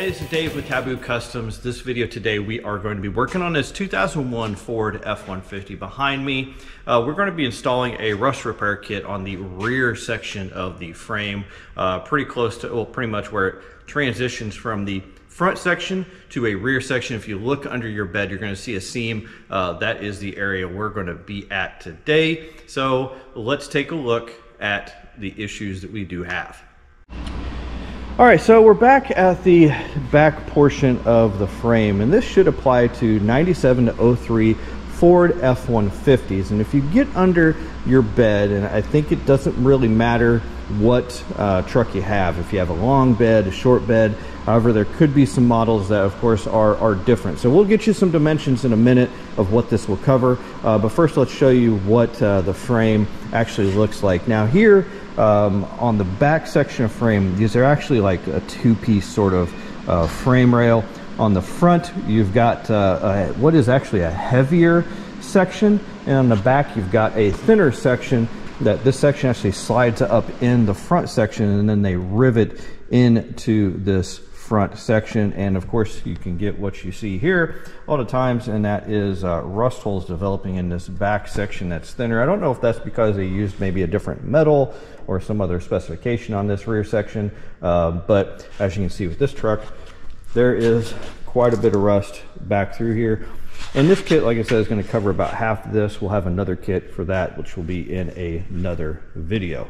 Hey, this is Dave with Taboo Customs. This video today we are going to be working on this 2001 Ford F150 behind me. We're going to be installing a rust repair kit on the rear section of the frame, pretty close to, well, pretty much where it transitions from the front section to a rear section. If you look under your bed, you're going to see a seam. That is the area we're going to be at today. So let's take a look at the issues that we do have. All right, so we're back at the back portion of the frame, and this should apply to 97 to 03 Ford F150s. And if you get under your bed, and I think it doesn't really matter what truck you have, if you have a long bed, a short bed, however, there could be some models that of course are different. So we'll get you some dimensions in a minute of what this will cover, but first let's show you what the frame actually looks like. Now here, on the back section of frame, these are actually like a two-piece sort of frame rail. On the front, you've got what is actually a heavier section, and on the back, you've got a thinner section. That this section actually slides up in the front section, and then they rivet into this front section. And of course, you can get what you see here all the times, and that is rust holes developing in this back section that's thinner. I don't know if that's because they used maybe a different metal or some other specification on this rear section, but as you can see with this truck, there is quite a bit of rust back through here. And this kit, like I said, is going to cover about half of this. We'll have another kit for that, which will be in another video.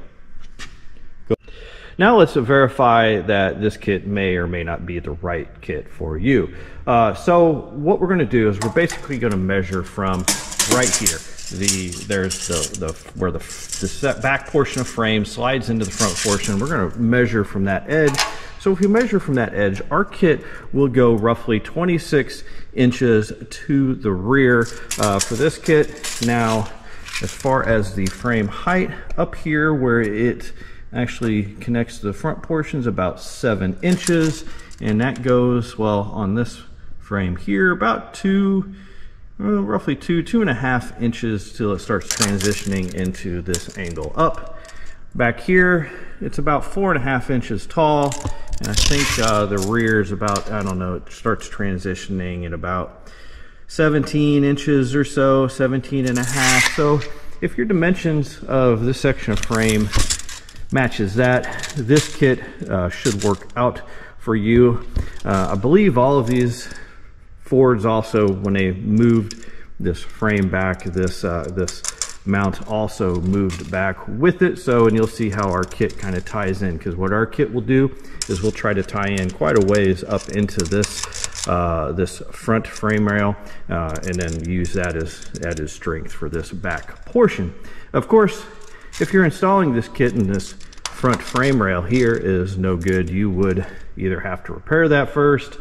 Now let's verify that this kit may or may not be the right kit for you. So what we're going to do is we're basically going to measure from right here. There's where the back portion of frame slides into the front portion. We're going to measure from that edge. So if you measure from that edge, our kit will go roughly 26 inches to the rear for this kit. Now, as far as the frame height, up here where it actually connects to the front portion is about 7 inches, and that goes, well, on this frame here, about roughly 2.5 inches till it starts transitioning into this angle up. Back here, it's about 4.5 inches tall, and I think the rear is about, I don't know, it starts transitioning at about 17 inches or so, 17.5. So if your dimensions of this section of frame matches that, this kit should work out for you. I believe all of these Fords also, when they moved this frame back, this mount also moved back with it. So, and you'll see how our kit kind of ties in, because what our kit will do is we'll try to tie in quite a ways up into this this front frame rail, and then use that as strength for this back portion. Of course, if you're installing this kit and this front frame rail here is no good, you would either have to repair that first,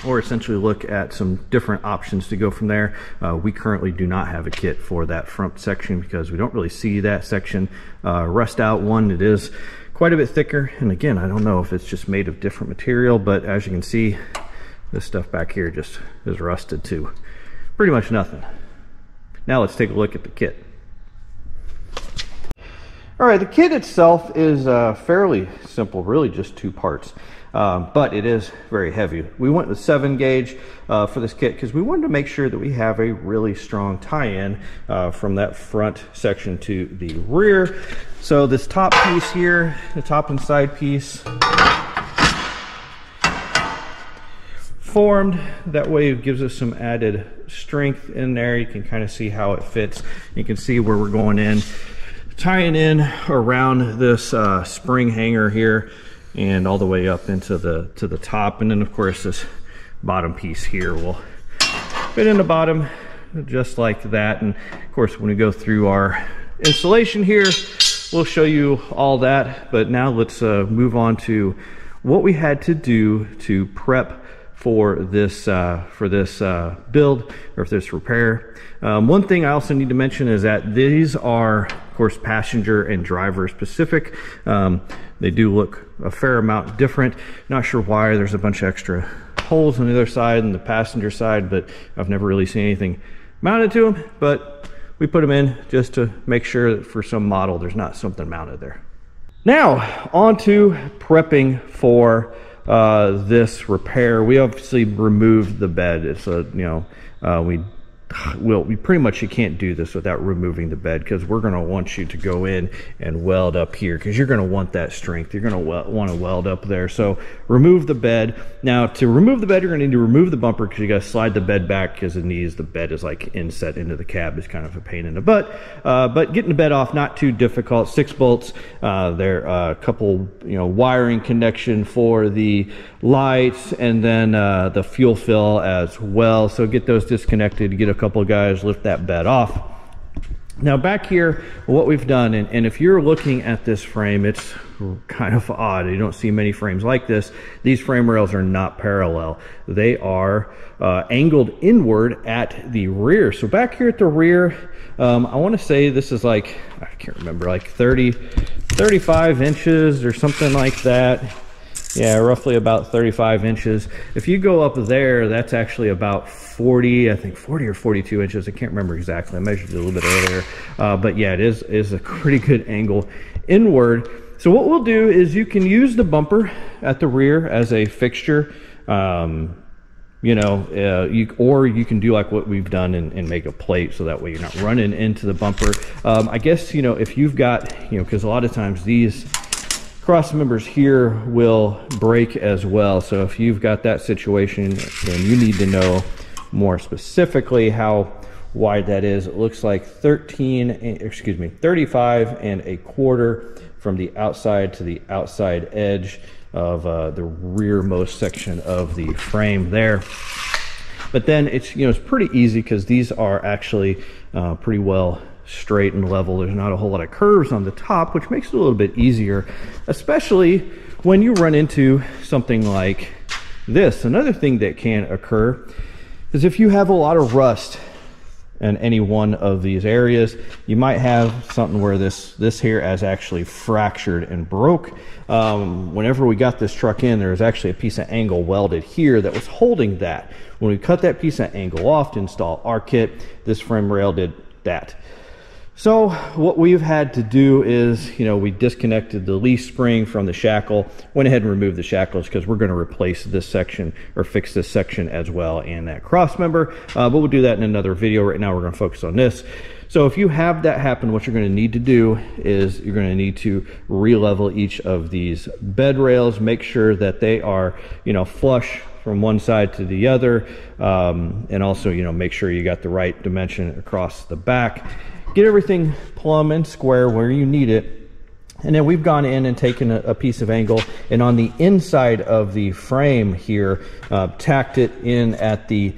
or essentially look at some different options to go from there. We currently do not have a kit for that front section because we don't really see that section rust out. One, it is quite a bit thicker, and again, I don't know if it's just made of different material, but as you can see, this stuff back here just is rusted to pretty much nothing. Now let's take a look at the kit. All right, the kit itself is fairly simple, really just two parts. But it is very heavy. We went with 7 gauge for this kit because we wanted to make sure that we have a really strong tie-in from that front section to the rear. So this top piece here, the top and side piece, formed that way, it gives us some added strength in there. You can kind of see how it fits. You can see where we're going in, tying in around this spring hanger here, and all the way up into the top. And then of course this bottom piece here will fit in the bottom just like that. And of course when we go through our installation here, we'll show you all that. But now let's move on to what we had to do to prep for this build, or for this repair. One thing I also need to mention is that these are of course passenger and driver specific. They do look a fair amount different. Not sure why there's a bunch of extra holes on the other side and the passenger side, but I've never really seen anything mounted to them. But we put them in just to make sure that for some model there's not something mounted there. Now on to prepping for this repair, we obviously removed the bed. It's a, you know, we pretty much, you can't do this without removing the bed, because we're going to want you to go in and weld up here, because you're going to want that strength. You're going to want to weld up there. So remove the bed. Now, to remove the bed, you're going to need to remove the bumper, because you got to slide the bed back, because the bed is like inset into the cab. Is kind of a pain in the butt. But getting the bed off, not too difficult. 6 bolts. There a couple, you know, wiring connection for the lights, and then the fuel fill as well. So get those disconnected. Get a couple of guys, lift that bed off. Now back here, what we've done, and if you're looking at this frame, it's kind of odd. You don't see many frames like this. These frame rails are not parallel. They are angled inward at the rear. So back here at the rear, I want to say this is like, I can't remember, like 35 inches or something like that. Yeah, roughly about 35 inches. If you go up there, that's actually about 40, I think 40 or 42 inches. I can't remember exactly. I measured it a little bit earlier. But yeah, it is a pretty good angle inward. So what we'll do is you can use the bumper at the rear as a fixture. You know, or you can do like what we've done and make a plate, so that way you're not running into the bumper. I guess, you know, if you've got, you know, because a lot of times these cross members here will break as well. So if you've got that situation, then you need to know more specifically how wide that is. It looks like 35 and a quarter from the outside to the outside edge of the rearmost section of the frame there. But then it's, you know, it's pretty easy, because these are actually pretty well straight and level. There's not a whole lot of curves on the top, which makes it a little bit easier, especially when you run into something like this. Another thing that can occur is if you have a lot of rust in any one of these areas, you might have something where this here has actually fractured and broke. Whenever we got this truck in, there was actually a piece of angle welded here that was holding that. When we cut that piece of angle off to install our kit, this frame rail did that. So what we've had to do is, you know, we disconnected the leaf spring from the shackle, went ahead and removed the shackles, because we're going to replace this section, or fix this section as well, and that cross member. But we'll do that in another video. Right now we're going to focus on this. So if you have that happen, what you're going to need to do is you're going to need to re-level each of these bed rails. Make sure that they are, you know, flush from one side to the other, and also, you know, make sure you got the right dimension across the back. Get everything plumb and square where you need it. And then we've gone in and taken a piece of angle, and on the inside of the frame here, tacked it in at the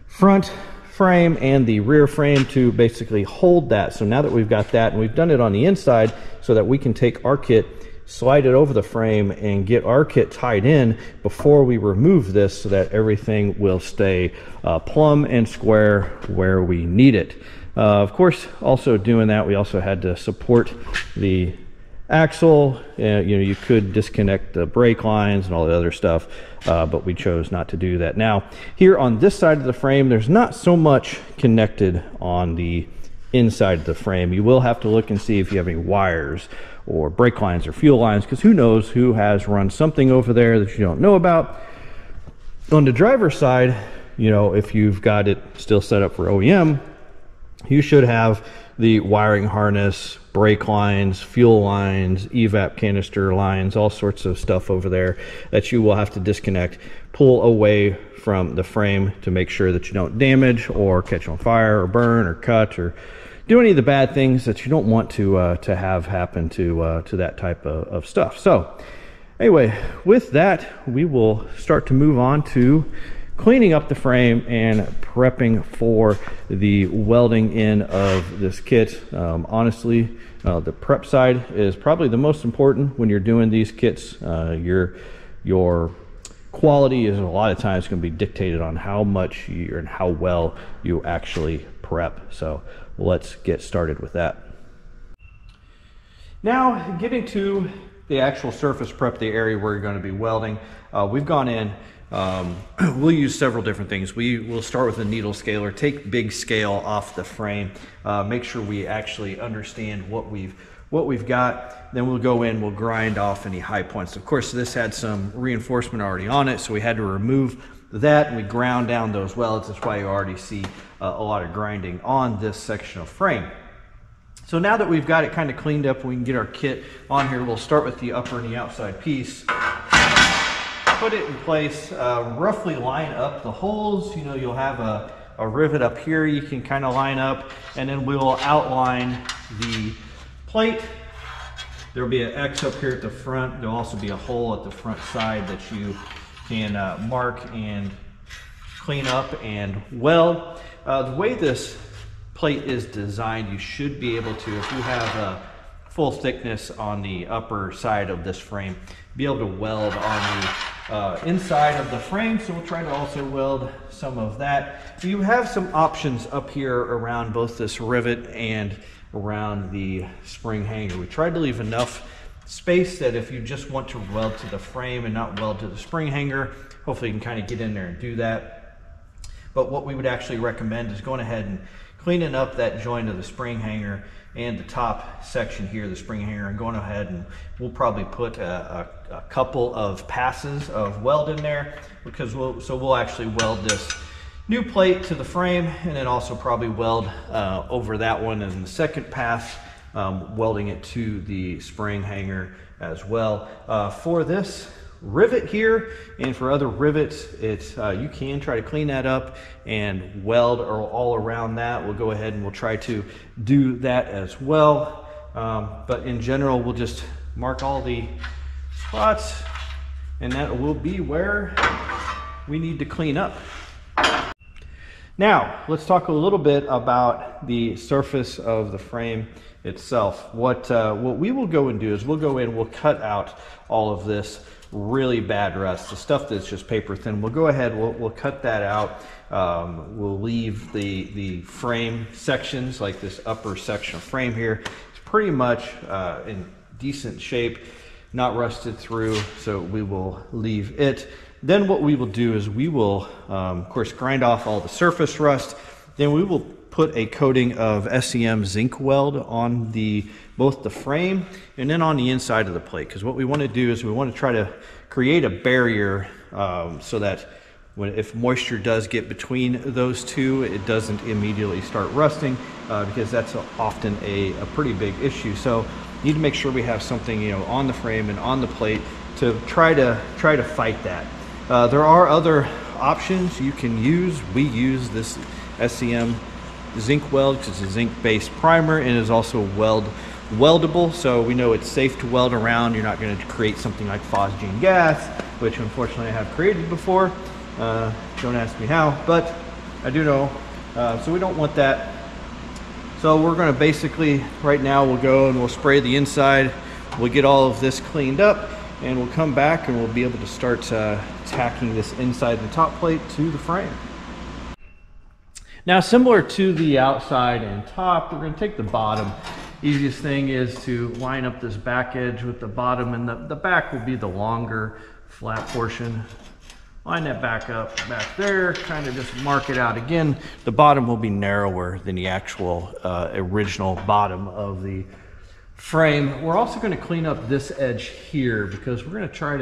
front frame and the rear frame to basically hold that. So now that we've got that, and we've done it on the inside so that we can take our kit, slide it over the frame, and get our kit tied in before we remove this, so that everything will stay plumb and square where we need it. Of course, also doing that, we also had to support the axle. You know, you could disconnect the brake lines and all the other stuff, but we chose not to do that. Now, here on this side of the frame, there's not so much connected on the inside of the frame. You will have to look and see if you have any wires or brake lines or fuel lines, because who knows who has run something over there that you don't know about. On the driver's side, you know, if you've got it still set up for OEM, you should have the wiring harness, brake lines, fuel lines, evap canister lines, all sorts of stuff over there that you will have to disconnect, pull away from the frame to make sure that you don't damage or catch on fire or burn or cut or do any of the bad things that you don't want to have happen to that type of stuff. So anyway, with that, we will start to move on to cleaning up the frame and prepping for the welding in of this kit. Honestly, the prep side is probably the most important when you're doing these kits. Your quality is a lot of times going to be dictated on how much and how well you actually prep. So let's get started with that. Now, getting to the actual surface prep, the area where you're going to be welding, we've gone in we'll use several different things. We will start with a needle scaler, take big scale off the frame, make sure we actually understand what we've got. Then we'll go in, we'll grind off any high points. Of course, this had some reinforcement already on it, so we had to remove that, and we ground down those welds. That's why you already see a lot of grinding on this section of frame. So now that we've got it kind of cleaned up, we can get our kit on here. We'll start with the upper and the outside piece. Put it in place, roughly line up the holes. You know, you'll have a rivet up here you can kind of line up, and then we will outline the plate. There'll be an X up here at the front. There'll also be a hole at the front side that you can mark and clean up and weld. The way this plate is designed, you should be able to, if you have a full thickness on the upper side of this frame, be able to weld on the inside of the frame. So we'll try to also weld some of that. You have some options up here around both this rivet and around the spring hanger. We tried to leave enough space that if you just want to weld to the frame and not weld to the spring hanger, hopefully you can kind of get in there and do that. But what we would actually recommend is going ahead and cleaning up that joint of the spring hanger and the top section here, the spring hanger, and going ahead and we'll probably put a couple of passes of weld in there, because we'll actually weld this new plate to the frame, and then also probably weld over that one in the second pass, welding it to the spring hanger as well. For this rivet here and for other rivets, it's you can try to clean that up and weld all around that. We'll go ahead and we'll try to do that as well, but in general we'll just mark all the spots, and that will be where we need to clean up. Now let's talk a little bit about the surface of the frame itself. What we will go and do is we'll go in, we'll cut out all of this really bad rust, the stuff that's just paper thin. We'll go ahead, we'll cut that out. We'll leave the frame sections, like this upper section of frame here. It's pretty much in decent shape, not rusted through, so we will leave it. Then what we will do is we will, of course, grind off all the surface rust. Then we will put a coating of SEM zinc weld on both the frame and then on the inside of the plate, because what we want to do is we want to try to create a barrier so that if moisture does get between those two, it doesn't immediately start rusting, because that's often a pretty big issue. So you need to make sure we have something, you know, on the frame and on the plate to try to fight that. There are other options you can use. We use this SEM zinc weld because it's a zinc based primer and is also weldable, so we know it's safe to weld around. You're not going to create something like phosgene gas, which unfortunately I have created before. Don't ask me how, but I do know. So we don't want that. So we're going to basically, right now we'll go and we'll spray the inside, we'll get all of this cleaned up, and we'll come back and we'll be able to start tacking this inside the top plate to the frame. Now, similar to the outside and top, we're going to take the bottom. Easiest thing is to line up this back edge with the bottom, and the back will be the longer flat portion. Line that back up back there, kind of just mark it out. Again, the bottom will be narrower than the actual original bottom of the frame. We're also going to clean up this edge here, because we're going to try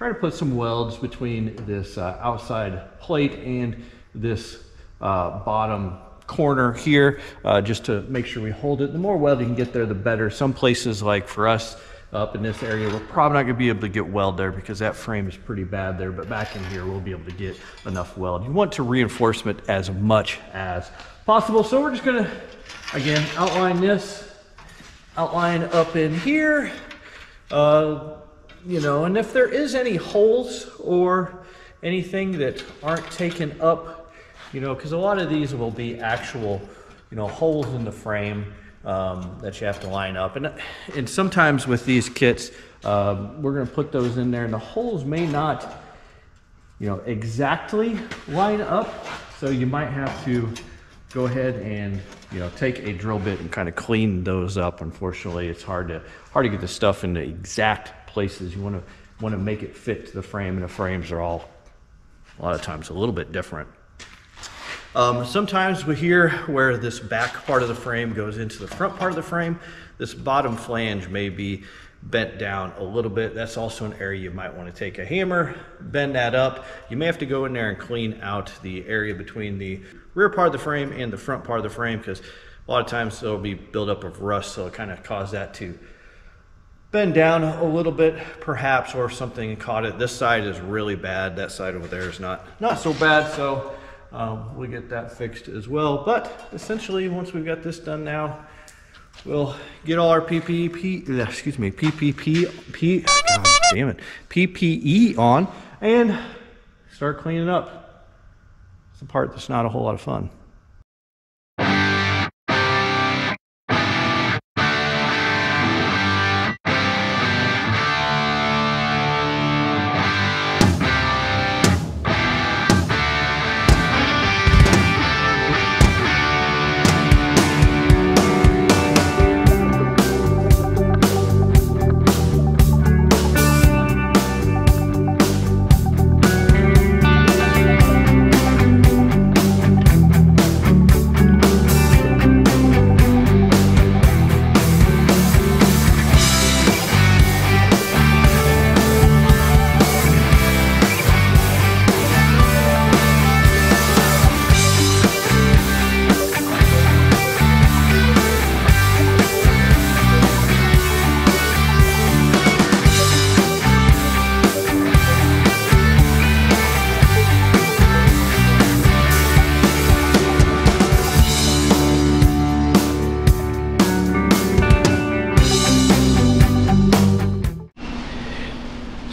to put some welds between this outside plate and this bottom corner here, just to make sure we hold it. The more weld you can get there, the better. Some places, like for us up in this area, we're probably not going to be able to get weld there because that frame is pretty bad there, but back in here we'll be able to get enough weld. You want to reinforcement as much as possible. So we're just going to, again, outline this, outline up in here, you know, and if there is any holes or anything that aren't taken up, you know, because a lot of these will be actual, you know, holes in the frame that you have to line up. And sometimes with these kits, we're going to put those in there, and the holes may not, you know, exactly line up. So you might have to go ahead and, you know, take a drill bit and kind of clean those up. Unfortunately, it's hard to get the stuff in the exact places. You want to make it fit to the frame, and the frames are all a lot of times a little bit different. Sometimes we hear where this back part of the frame goes into the front part of the frame, this bottom flange may be bent down a little bit. That's also an area you might want to take a hammer, bend that up. You may have to go in there and clean out the area between the rear part of the frame and the front part of the frame, because a lot of times there'll be buildup of rust, so it kind of cause that to bend down a little bit perhaps, or if something caught it. This side is really bad. That side over there is not so bad, so we'll get that fixed as well. But essentially, once we've got this done now, we'll get all our PPE on and start cleaning up. It's the part that's not a whole lot of fun.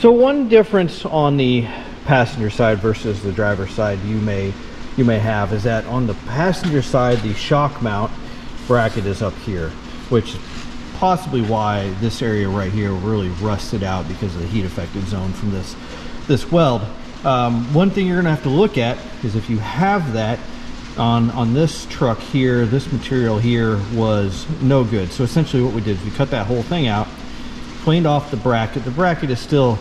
So one difference on the passenger side versus the driver's side you may have is that on the passenger side, the shock mount bracket is up here, which is possibly why this area right here really rusted out, because of the heat affected zone from this weld. One thing you're gonna have to look at is if you have that on this truck here, this material here was no good. So essentially what we did is we cut that whole thing out, cleaned off the bracket. The bracket is still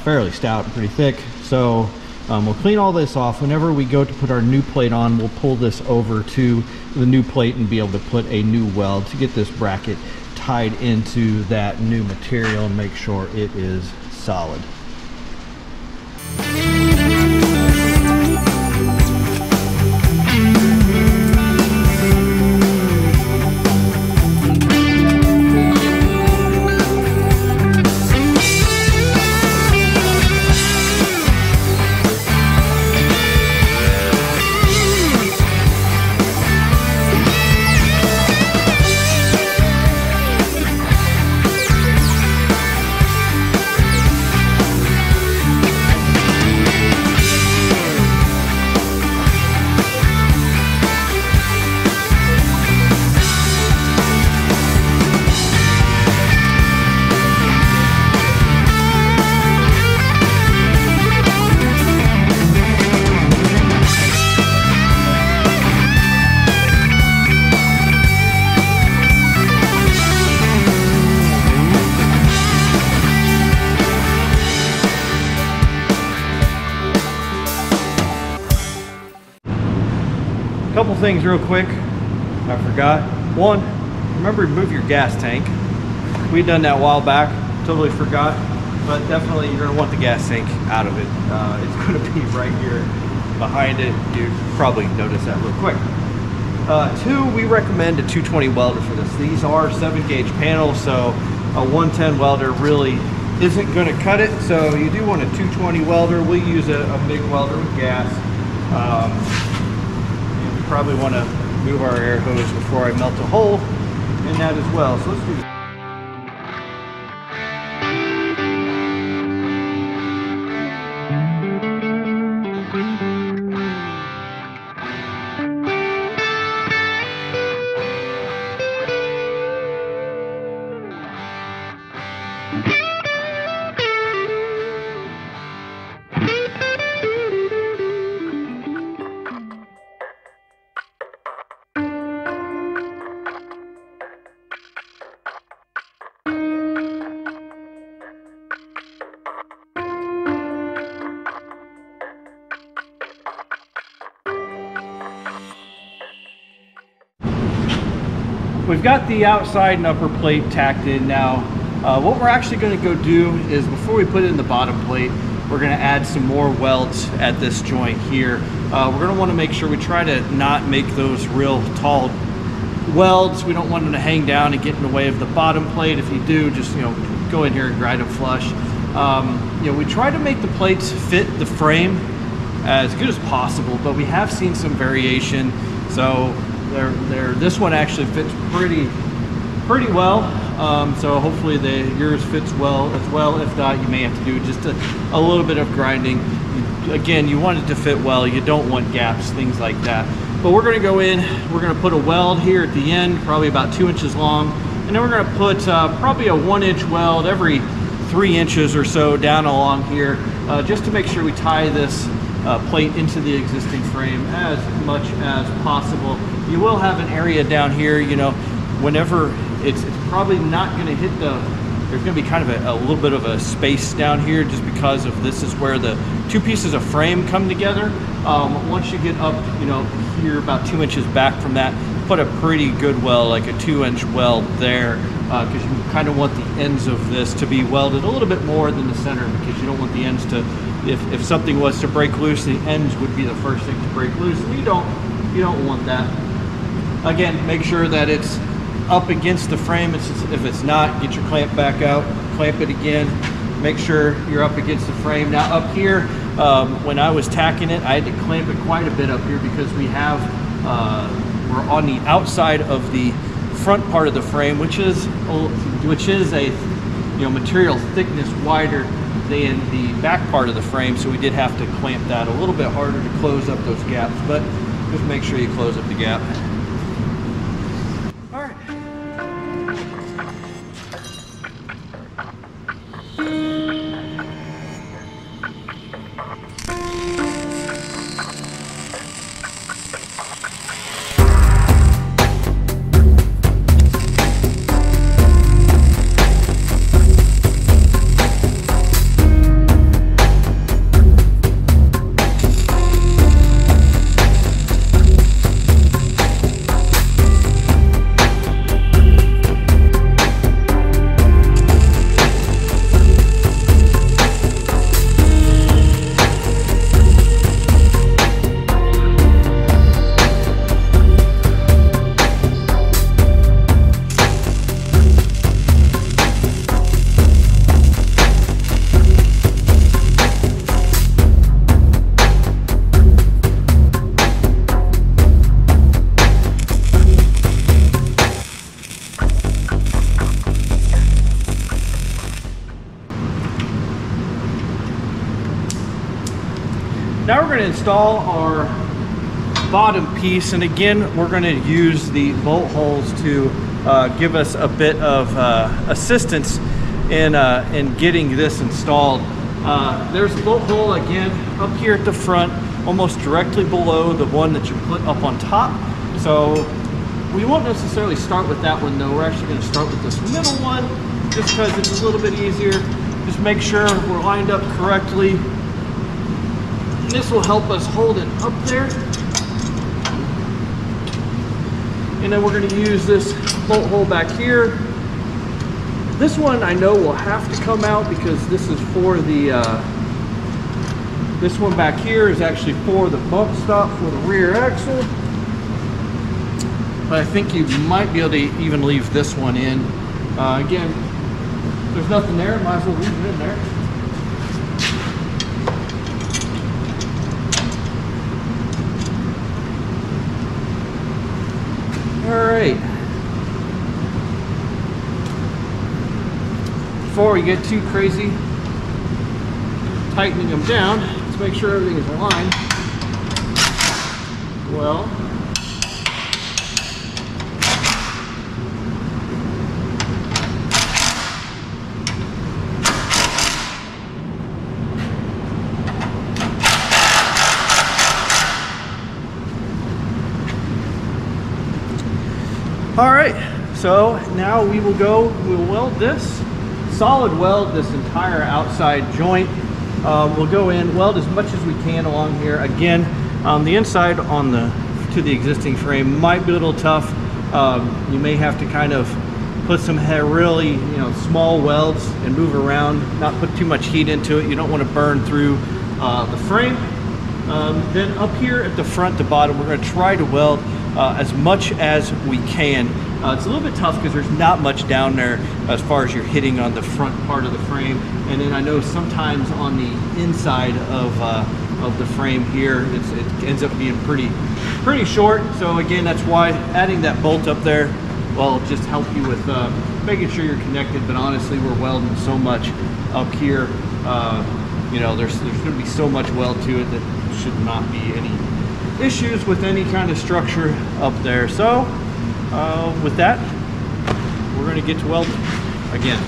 fairly stout and pretty thick, so we'll clean all this off. Whenever we go to put our new plate on, we'll pull this over to the new plate and be able to put a new weld to get this bracket tied into that new material and make sure it is solid. Couple things real quick I forgot. One, remember to move your gas tank. We'd done that a while back, totally forgot, but definitely you're gonna want the gas tank out of it. It's gonna be right here behind it. You probably notice that real quick. Two, we recommend a 220 welder for this. These are 7-gauge panels, so a 110 welder really isn't gonna cut it. So you do want a 220 welder. We use a big welder with gas. Probably want to move our air hose before I melt a hole in that as well. So let's do that. we've got the outside and upper plate tacked in now. What we're actually going to go do is, before we put in the bottom plate, we're going to add some more welds at this joint here. We're going to want to make sure we try to not make those real tall welds. We don't want them to hang down and get in the way of the bottom plate. If you do, just go in here and grind them flush. We try to make the plates fit the frame as good as possible, but we have seen some variation. So this one actually fits pretty well. So hopefully yours fits well as well. If not, you may have to do just a little bit of grinding. Again, you want it to fit well. You don't want gaps, things like that. But we're going to go in, we're going to put a weld here at the end, probably about 2 inches long. And then we're going to put probably a 1-inch weld every 3 inches or so down along here, just to make sure we tie this plate into the existing frame as much as possible. You will have an area down here, whenever it's probably not going to hit there's going to be kind of a little bit of a space down here, just because of this is where the two pieces of frame come together. Once you get up, here about 2 inches back from that, put a pretty good weld, like a 2-inch weld there, because you kind of want the ends of this to be welded a little bit more than the center, because you don't want the ends to, if something was to break loose, the ends would be the first thing to break loose, and you don't want that. Again, make sure that it's up against the frame. If it's not, get your clamp back out, clamp it again, make sure you're up against the frame. Now up here, when I was tacking it, I had to clamp it quite a bit up here, because we're on the outside of the front part of the frame, which is a material thickness wider than the back part of the frame, so we did have to clamp that a little bit harder to close up those gaps, but just make sure you close up the gap. All right. Now we're going to install our bottom piece, and again we're going to use the bolt holes to give us a bit of assistance in getting this installed. There's a bolt hole again up here at the front, almost directly below the one that you put up on top. So we won't necessarily start with that one though. We're actually going to start with this middle one, just because it's a little bit easier. Just make sure we're lined up correctly. This will help us hold it up there. And then we're going to use this bolt hole back here. This one I know will have to come out, because this is for the, this one back here is actually for the bump stop for the rear axle. But I think you might be able to even leave this one in. Again, if there's nothing there, might as well leave it in there. All right. Before we get too crazy tightening them down, let's make sure everything is aligned well. All right, so now we'll weld this, solid weld this entire outside joint. We'll go in, weld as much as we can along here. Again, the inside to the existing frame might be a little tough. You may have to kind of put some really small welds and move around, not put too much heat into it. You don't want to burn through the frame. Then up here at the front to bottom, we're going to try to weld as much as we can. It's a little bit tough because there's not much down there as far as you're hitting on the front part of the frame. And then I know sometimes on the inside of the frame here, it ends up being pretty short. So again, that's why adding that bolt up there will just help you with making sure you're connected. But honestly, we're welding so much up here. There's going to be so much weld to it that should not be any issues with any kind of structure up there. So with that, we're going to get to welding again.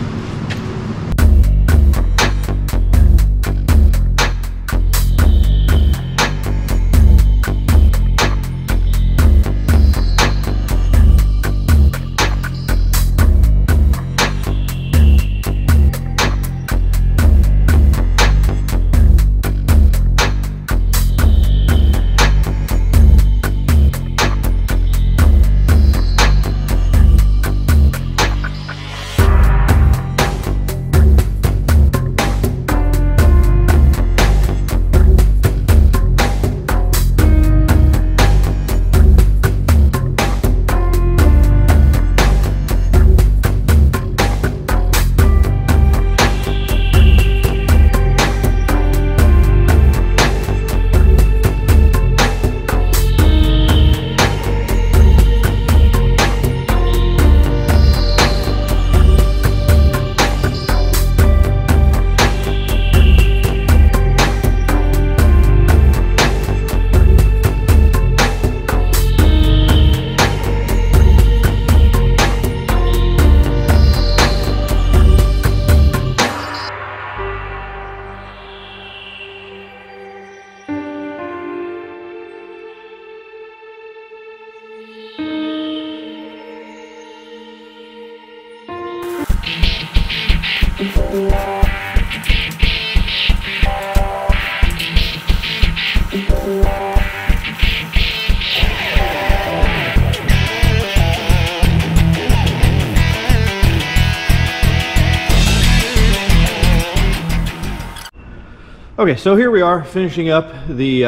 Okay, so here we are finishing up the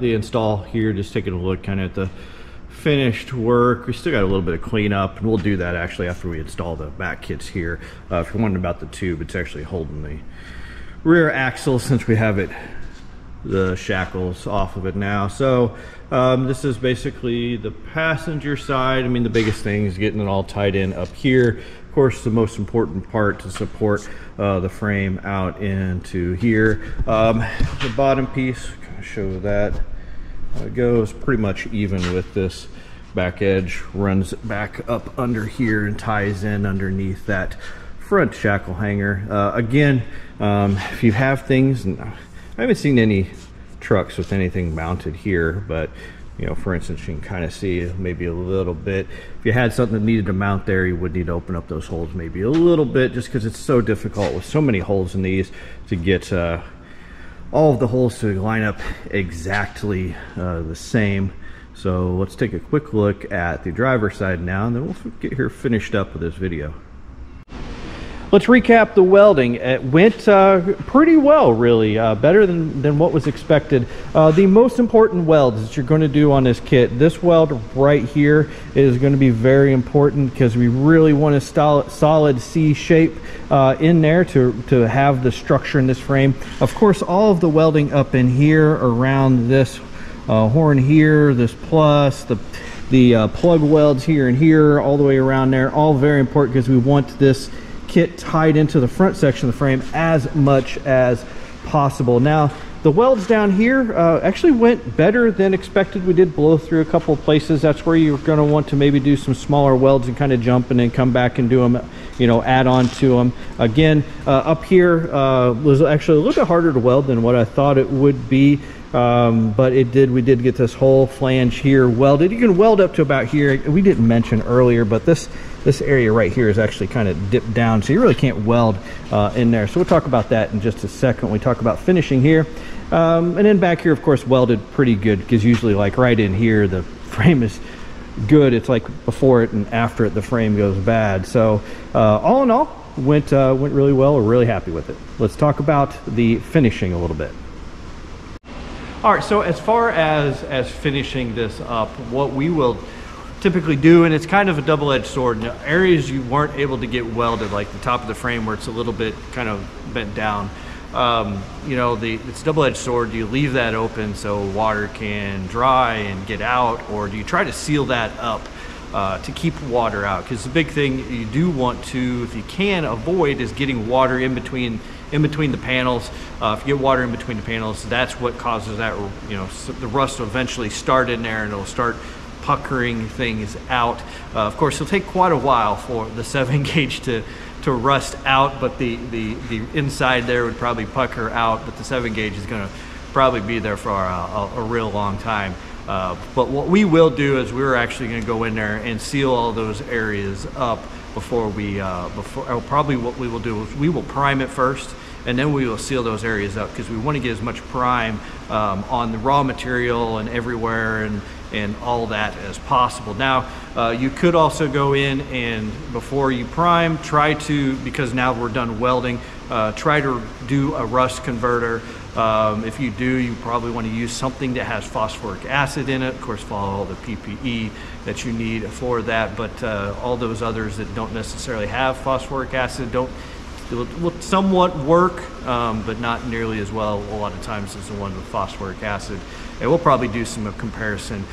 install here, just taking a look kind of at the finished work. We still got a little bit of cleanup, and we'll do that actually after we install the back kits here. If you're wondering about the tube, it's actually holding the rear axle since we have the shackles off of it now. So this is basically the passenger side. I mean, the biggest thing is getting it all tied in up here. Of course, the most important part to support the frame out into here. The bottom piece, kind of show that. It goes pretty much even with this back edge, runs back up under here and ties in underneath that front shackle hanger. Again, if you have things, and I haven't seen any trucks with anything mounted here, but for instance, you can kind of see maybe a little bit. If you had something that needed to mount there, you would need to open up those holes maybe a little bit, just because it's so difficult with so many holes in these to get all of the holes to line up exactly the same. So let's take a quick look at the driver's side now, and then we'll get here finished up with this video. Let's recap the welding. It went pretty well, really, better than what was expected. The most important welds that you're going to do on this kit, this weld right here is going to be very important because we really want a solid C shape in there to have the structure in this frame. Of course, all of the welding up in here around this horn here, this plus, the plug welds here and here, all the way around there, all very important because we want this kit tied into the front section of the frame as much as possible. Now, the welds down here actually went better than expected. We did blow through a couple of places. That's where you're going to want to maybe do some smaller welds and kind of jump and then come back and do them, add on to them. Again, up here was actually a little bit harder to weld than what I thought it would be. But we did get this whole flange here welded. You can weld up to about here. We didn't mention earlier, but this area right here is actually kind of dipped down, so you really can't weld in there. So we'll talk about that in just a second when we talk about finishing here. And then back here, of course, welded pretty good, because usually like right in here, the frame is good. It's like before it and after it, the frame goes bad. So all in all, went really well. We're really happy with it. Let's talk about the finishing a little bit. All right, so as far as finishing this up, what we will typically do, and it's kind of a double-edged sword, in areas you weren't able to get welded, like the top of the frame where it's a little bit kind of bent down, you know, it's a double-edged sword. Do you leave that open so water can dry and get out, or do you try to seal that up to keep water out? Because the big thing you do want to, if you can, avoid is getting water in between the panels. If you get water in between the panels, that's what causes that, you know, the rust will eventually start in there and it'll start puckering things out. Of course, it'll take quite a while for the 7-gauge to rust out, but the inside there would probably pucker out, but the 7-gauge is going to probably be there for a real long time. But what we will do is we're actually going to go in there and seal all those areas up before probably what we will do is we will prime it first, and then we will seal those areas up, because we want to get as much prime on the raw material and everywhere and all that as possible. Now, you could also go in and before you prime, try to, because now we're done welding, try to do a rust converter. If you do, you probably want to use something that has phosphoric acid in it. Of course, follow all the PPE that you need for that, but all those others that don't necessarily have phosphoric acid will somewhat work, but not nearly as well a lot of times as the one with phosphoric acid. And we'll probably do some comparison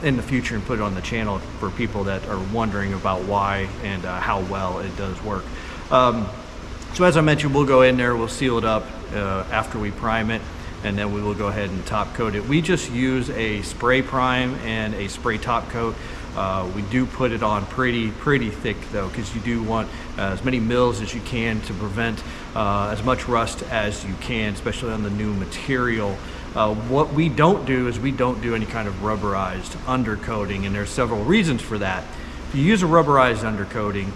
in the future and put it on the channel for people that are wondering about why and how well it does work. So as I mentioned, we'll go in there, we'll seal it up after we prime it, and then we will go ahead and top coat it. We just use a spray prime and a spray top coat. We do put it on pretty thick though, because you do want as many mils as you can to prevent as much rust as you can, especially on the new material. What we don't do is we don't do any kind of rubberized undercoating, and there's several reasons for that. If you use a rubberized undercoating,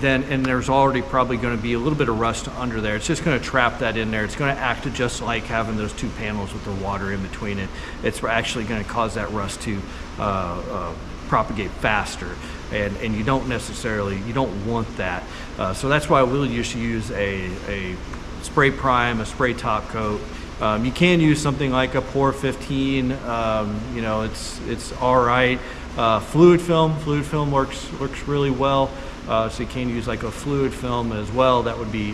and there's already probably going to be a little bit of rust under there, it's just going to trap that in there. It's going to act just like having those two panels with the water in between it. It's actually going to cause that rust to propagate faster, and you don't want that. So that's why we'll just use a spray prime, a spray top coat. You can use something like a Ford F150. You know, it's all right. Fluid film works really well. So you can use like a fluid film as well. That would be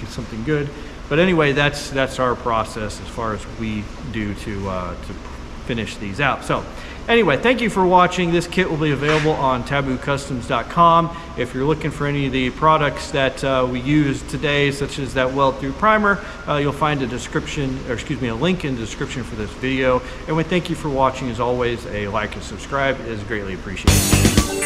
something good. But anyway, that's our process as far as we do to finish these out. So anyway, thank you for watching. This kit will be available on taboocustoms.com. If you're looking for any of the products that we use today, such as that Weld Thru primer, you'll find a link in the description for this video. And we thank you for watching. As always, a like and subscribe is greatly appreciated.